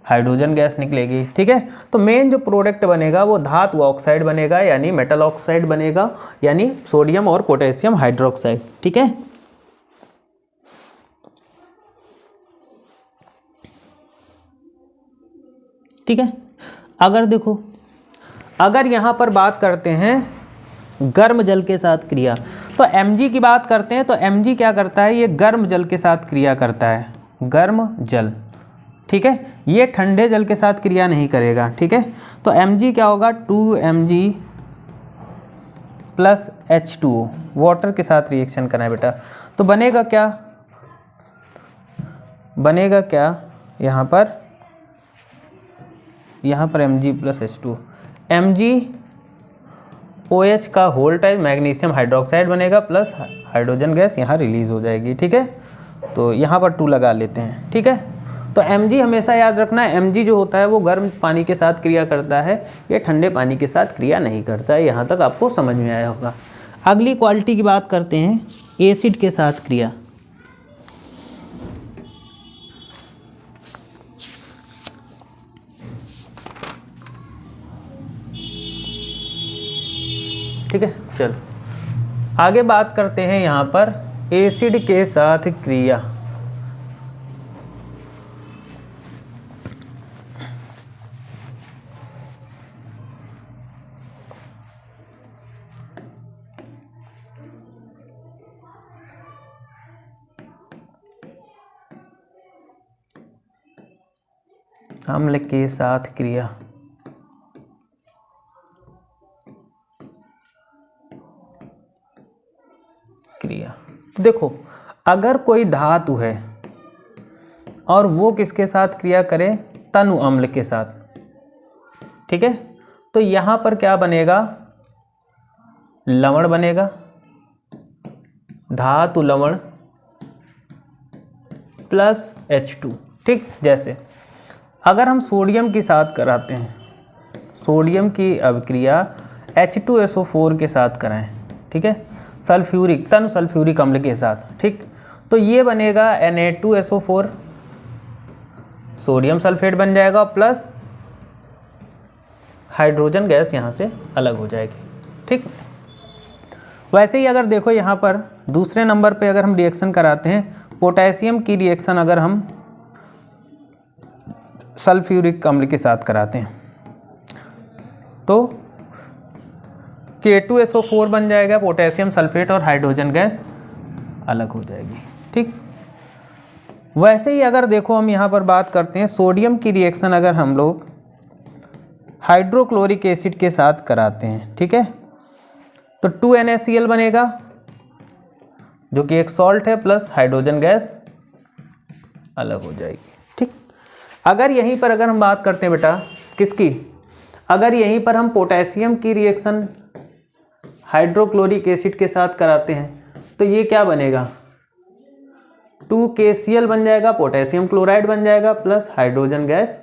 हाइड्रोजन गैस निकलेगी। ठीक है, तो मेन जो प्रोडक्ट बनेगा वो धातु ऑक्साइड बनेगा, यानी मेटल ऑक्साइड बनेगा, यानी सोडियम और पोटेशियम हाइड्रोक्साइड। ठीक है, ठीक है। अगर देखो, अगर यहाँ पर बात करते हैं गर्म जल के साथ क्रिया, तो Mg की बात करते हैं तो Mg क्या करता है, ये गर्म जल के साथ क्रिया करता है, गर्म जल, ठीक है। ये ठंडे जल के साथ क्रिया नहीं करेगा, ठीक है। तो Mg क्या होगा, 2Mg प्लस H2O, वाटर के साथ रिएक्शन करना है बेटा। तो बनेगा क्या, बनेगा क्या यहाँ पर Mg प्लस H2O, MgOH का होल टाइप मैग्नीशियम हाइड्रोक्साइड बनेगा प्लस हाइड्रोजन गैस यहाँ रिलीज हो जाएगी, ठीक है। तो यहाँ पर 2 लगा लेते हैं, ठीक है। तो Mg हमेशा याद रखना है, Mg जो होता है वो गर्म पानी के साथ क्रिया करता है, ये ठंडे पानी के साथ क्रिया नहीं करता है। यहाँ तक आपको समझ में आया होगा। अगली क्वालिटी की बात करते हैं, एसिड के साथ क्रिया। ठीक है, चलो आगे बात करते हैं यहाँ पर एसिड के साथ क्रिया। अम्ल के साथ क्रिया, तो देखो अगर कोई धातु है और वो किसके साथ क्रिया करे, तनु अम्ल के साथ, ठीक है। तो यहाँ पर क्या बनेगा, लवण बनेगा, धातु लवण प्लस H2, ठीक। जैसे अगर हम सोडियम के साथ कराते हैं, सोडियम की अभिक्रिया H2SO4 के साथ कराएं, ठीक है, सल्फ्यूरिक, तनु सल्फ्यूरिक अम्ल के साथ, ठीक। तो ये बनेगा Na2SO4, सोडियम सल्फेट बन जाएगा प्लस हाइड्रोजन गैस यहाँ से अलग हो जाएगी, ठीक। वैसे ही अगर देखो यहाँ पर दूसरे नंबर पे अगर हम रिएक्शन कराते हैं, पोटेशियम की रिएक्शन अगर हम सल्फ्यूरिक अम्ल के साथ कराते हैं तो K2SO4 बन जाएगा, पोटेशियम सल्फेट और हाइड्रोजन गैस अलग हो जाएगी, ठीक। वैसे ही अगर देखो हम यहाँ पर बात करते हैं सोडियम की रिएक्शन अगर हम लोग हाइड्रोक्लोरिक एसिड के साथ कराते हैं, ठीक है, तो 2NaCl बनेगा जो कि एक सॉल्ट है प्लस हाइड्रोजन गैस अलग हो जाएगी, ठीक। अगर यहीं पर अगर हम बात करते हैं बेटा किसकी, अगर यहीं पर हम पोटेशियम की रिएक्शन हाइड्रोक्लोरिक एसिड के साथ कराते हैं तो ये क्या बनेगा, 2KCl बन जाएगा, पोटेशियम क्लोराइड बन जाएगा प्लस हाइड्रोजन गैस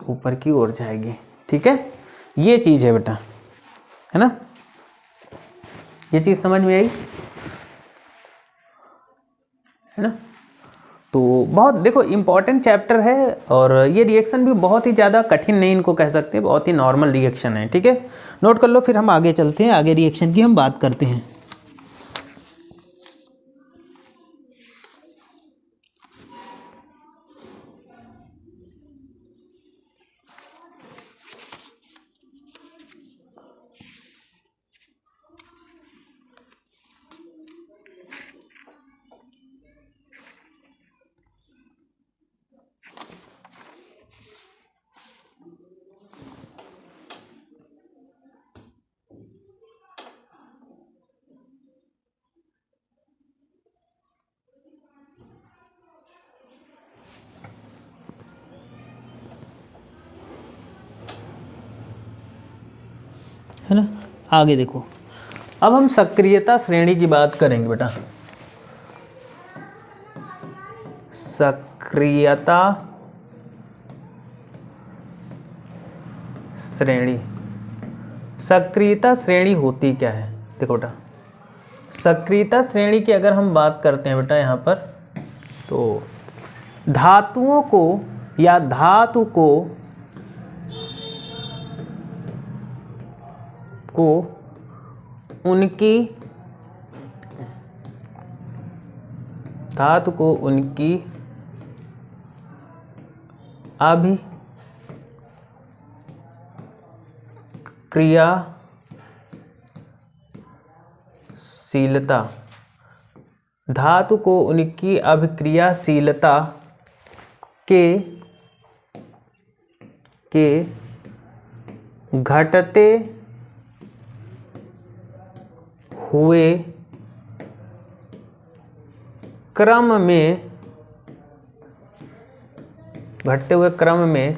ऊपर की ओर जाएगी, ठीक है। ये चीज़ है बेटा, है ना, ये चीज़ समझ में आई, है ना। तो बहुत देखो इम्पॉर्टेंट चैप्टर है और ये रिएक्शन भी बहुत ही ज़्यादा कठिन नहीं इनको कह सकते, बहुत ही नॉर्मल रिएक्शन है, ठीक है। नोट कर लो, फिर हम आगे चलते हैं, आगे रिएक्शन की हम बात करते हैं। है ना, आगे देखो अब हम सक्रियता श्रेणी की बात करेंगे बेटा। सक्रियता श्रेणी, सक्रियता श्रेणी होती क्या है, देखो बेटा सक्रियता श्रेणी की अगर हम बात करते हैं बेटा यहाँ पर, तो धातुओं को या धातु को उनकी धातु को उनकी क्रियाशीलता, धातु को उनकी अभिक्रियाशीलता के घटते हुए क्रम में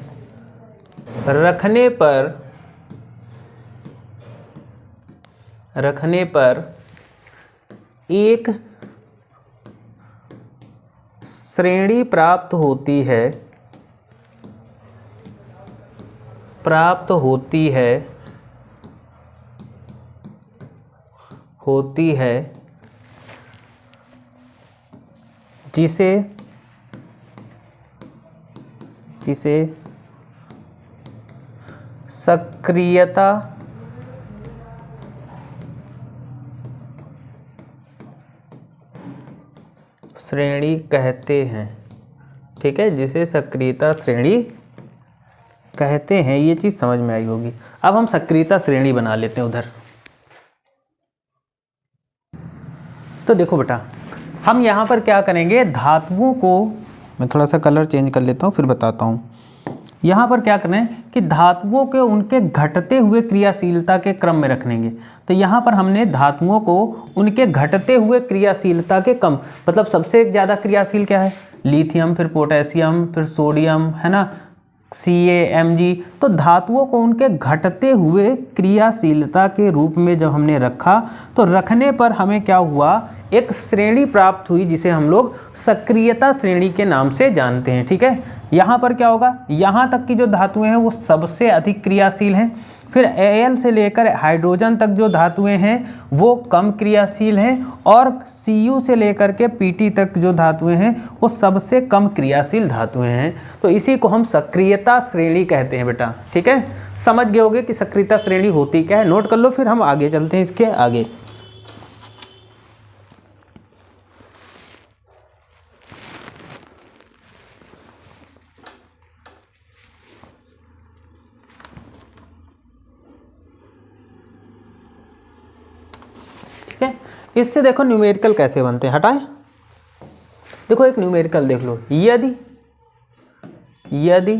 रखने पर एक श्रेणी प्राप्त होती है जिसे सक्रियता श्रेणी कहते हैं। ठीक है, जिसे सक्रियता श्रेणी कहते हैं, ये चीज समझ में आई होगी। अब हम सक्रियता श्रेणी बना लेते हैं उधर। तो देखो बेटा, हम यहाँ पर क्या करेंगे, धातुओं को, मैं थोड़ा सा कलर चेंज कर लेता हूँ फिर बताता हूँ। यहाँ पर क्या करना है कि धातुओं के उनके घटते हुए क्रियाशीलता के क्रम में रखेंगे। तो यहाँ पर हमने धातुओं को उनके घटते हुए क्रियाशीलता के कम, मतलब सबसे ज़्यादा क्रियाशील क्या है, लिथियम, फिर पोटेशियम, फिर सोडियम, है ना, CaMg। तो धातुओं को उनके घटते हुए क्रियाशीलता के रूप में जब हमने रखा, तो रखने पर हमें क्या हुआ, एक श्रेणी प्राप्त हुई जिसे हम लोग सक्रियता श्रेणी के नाम से जानते हैं। ठीक है, यहाँ पर क्या होगा, यहाँ तक की जो धातुएं हैं वो सबसे अधिक क्रियाशील हैं, फिर Al से लेकर हाइड्रोजन तक जो धातुएं हैं वो कम क्रियाशील हैं, और Cu से लेकर के Pt तक जो धातुएं हैं वो सबसे कम क्रियाशील धातुएं हैं। तो इसी को हम सक्रियता श्रेणी कहते हैं बेटा। ठीक है, समझ गए होगे कि सक्रियता श्रेणी होती क्या है, नोट कर लो, फिर हम आगे चलते हैं इसके आगे। इससे देखो न्यूमेरिकल कैसे बनते हैं, हटाएं। देखो एक न्यूमेरिकल देख लो, यदि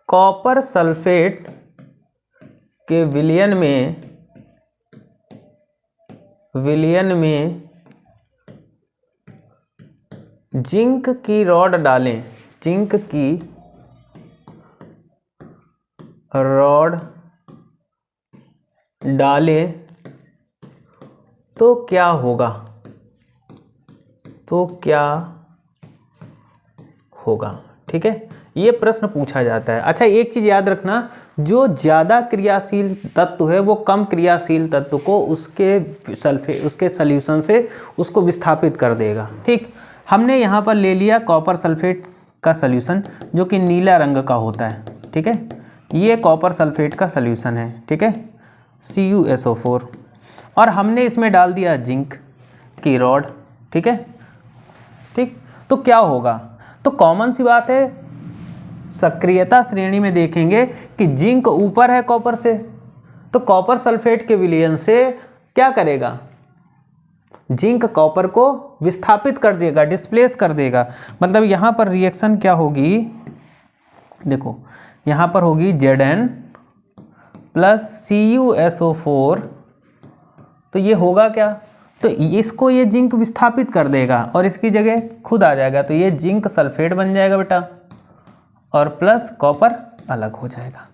कॉपर सल्फेट के विलयन में जिंक की रॉड डालें, जिंक की रॉड डालें तो क्या होगा, ठीक है, ये प्रश्न पूछा जाता है। अच्छा, एक चीज याद रखना, जो ज्यादा क्रियाशील तत्व है वो कम क्रियाशील तत्व को उसके सॉल्यूशन से उसको विस्थापित कर देगा। ठीक, हमने यहाँ पर ले लिया कॉपर सल्फेट का सॉल्यूशन जो कि नीला रंग का होता है। ठीक है, ये कॉपर सल्फेट का सॉल्यूशन है। ठीक है, CuSO4, और हमने इसमें डाल दिया जिंक की रॉड। ठीक है, ठीक, तो क्या होगा, तो कॉमन सी बात है, सक्रियता श्रेणी में देखेंगे कि जिंक ऊपर है कॉपर से, तो कॉपर सल्फेट के विलयन से क्या करेगा, जिंक कॉपर को विस्थापित कर देगा, डिस्प्लेस कर देगा। मतलब यहाँ पर रिएक्शन क्या होगी, देखो यहाँ पर होगी Zn प्लस CuSO4, तो ये होगा क्या, तो इसको ये जिंक विस्थापित कर देगा और इसकी जगह खुद आ जाएगा, तो ये जिंक सल्फेट बन जाएगा बेटा, और प्लस कॉपर अलग हो जाएगा।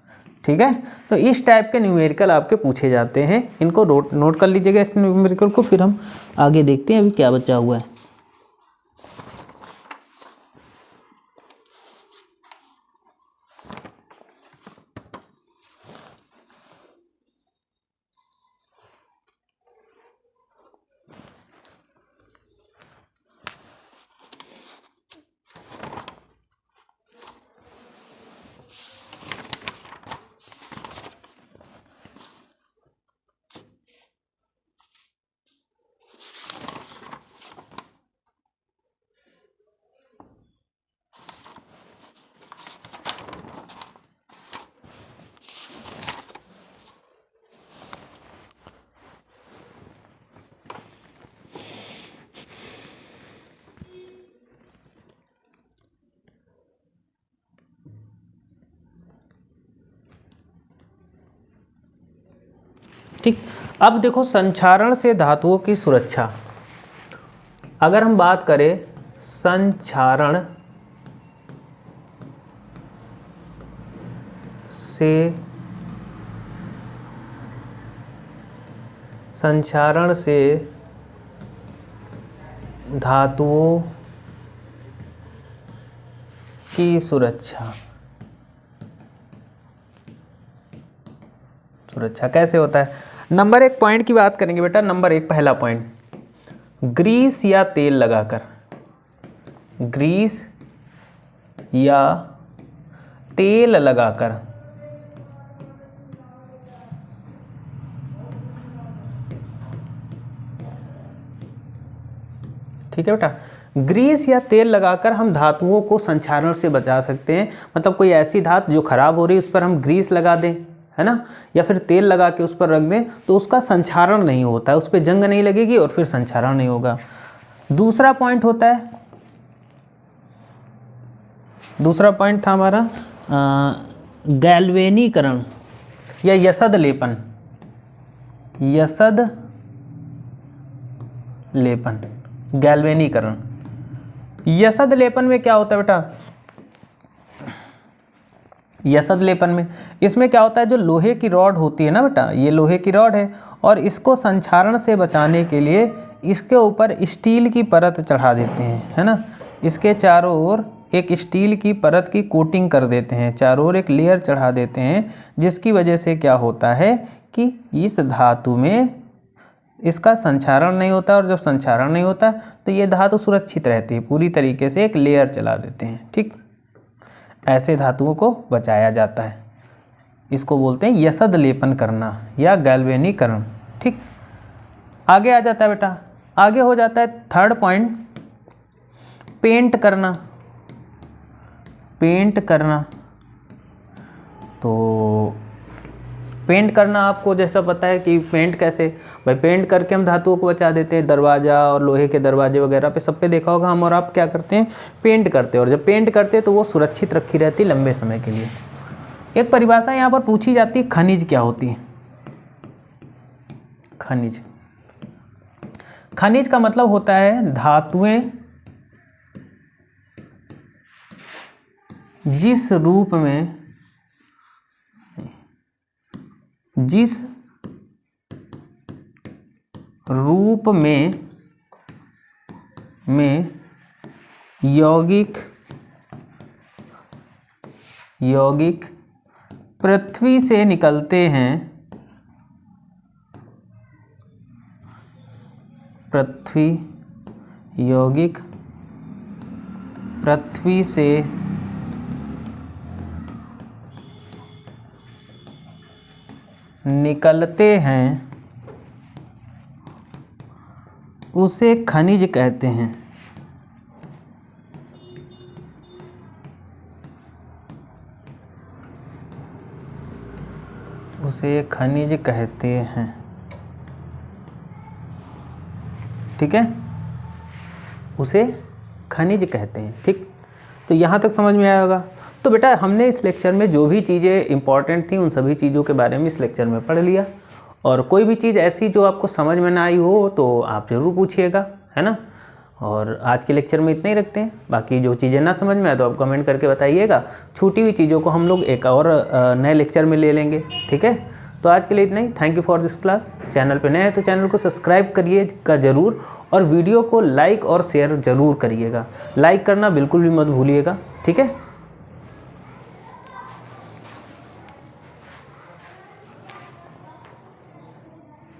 ठीक है, तो इस टाइप के न्यूमेरिकल आपके पूछे जाते हैं, इनको नोट कर लीजिएगा इस न्यूमेरिकल को, फिर हम आगे देखते हैं अभी क्या बचा हुआ है। ठीक। अब देखो संक्षारण से धातुओं की सुरक्षा, अगर हम बात करें संक्षारण से धातुओं की सुरक्षा कैसे होता है। नंबर 1 पॉइंट की बात करेंगे बेटा। नंबर 1 पहला पॉइंट, ग्रीस या तेल लगाकर, ग्रीस या तेल लगाकर, ठीक है बेटा। ग्रीस या तेल लगाकर हम धातुओं को संक्षारण से बचा सकते हैं। मतलब कोई ऐसी धातु जो खराब हो रही है उस पर हम ग्रीस लगा दें, है ना, या फिर तेल लगा के उस पर रख दें, तो उसका संक्षारण नहीं होता है, उस पर जंग नहीं लगेगी और फिर संक्षारण नहीं होगा। दूसरा पॉइंट होता है, दूसरा पॉइंट था हमारा गैल्वेनीकरण या यसद लेपन, यसद लेपन, गैल्वेनीकरण। यसद लेपन में क्या होता है बेटा, यसद लेपन में इसमें क्या होता है, जो लोहे की रॉड होती है ना बेटा, ये लोहे की रॉड है और इसको संक्षारण से बचाने के लिए इसके ऊपर स्टील की परत चढ़ा देते हैं, है ना। इसके चारों ओर एक स्टील की परत की कोटिंग कर देते हैं, चारों ओर एक लेयर चढ़ा देते हैं, जिसकी वजह से क्या होता है कि इस धातु में इसका संक्षारण नहीं होता, और जब संक्षारण नहीं होता तो ये धातु सुरक्षित रहती है, पूरी तरीके से एक लेयर चला देते हैं। ठीक, ऐसे धातुओं को बचाया जाता है, इसको बोलते हैं यसद लेपन करना या गैल्वेनीकरण। ठीक, आगे आ जाता है बेटा, आगे हो जाता है थर्ड पॉइंट, पेंट करना। पेंट करना, तो पेंट करना आपको जैसा पता है कि पेंट कैसे, भाई पेंट करके हम धातुओं को बचा देते हैं। दरवाज़ा और लोहे के दरवाजे वगैरह पे सब पे देखा होगा, हम और आप क्या करते हैं, पेंट करते हैं, और जब पेंट करते हैं तो वो सुरक्षित रखी रहती लंबे समय के लिए। एक परिभाषा यहाँ पर पूछी जाती है, खनिज क्या होती है। खनिज, खनिज का मतलब होता है धातुएं जिस रूप में, जिस रूप में यौगिक पृथ्वी से निकलते हैं, यौगिक पृथ्वी से निकलते हैं, उसे खनिज कहते हैं। उसे खनिज कहते हैं। ठीक है, उसे खनिज कहते हैं। ठीक, तो यहाँ तक समझ में आया होगा। तो बेटा हमने इस लेक्चर में जो भी चीज़ें इंपॉर्टेंट थी उन सभी चीज़ों के बारे में इस लेक्चर में पढ़ लिया, और कोई भी चीज़ ऐसी जो आपको समझ में ना आई हो तो आप ज़रूर पूछिएगा, है ना। और आज के लेक्चर में इतना ही रखते हैं, बाकी जो चीज़ें ना समझ में आए तो आप कमेंट करके बताइएगा। छूटी हुई चीज़ों को हम लोग एक और नए लेक्चर में ले लेंगे। ठीक है, तो आज के लिए इतना ही। Thank you for this class. Channel पे नए हैं तो चैनल को सब्सक्राइब करिएगा ज़रूर, और वीडियो को लाइक और शेयर ज़रूर करिएगा। लाइक करना बिल्कुल भी मत भूलिएगा। ठीक है।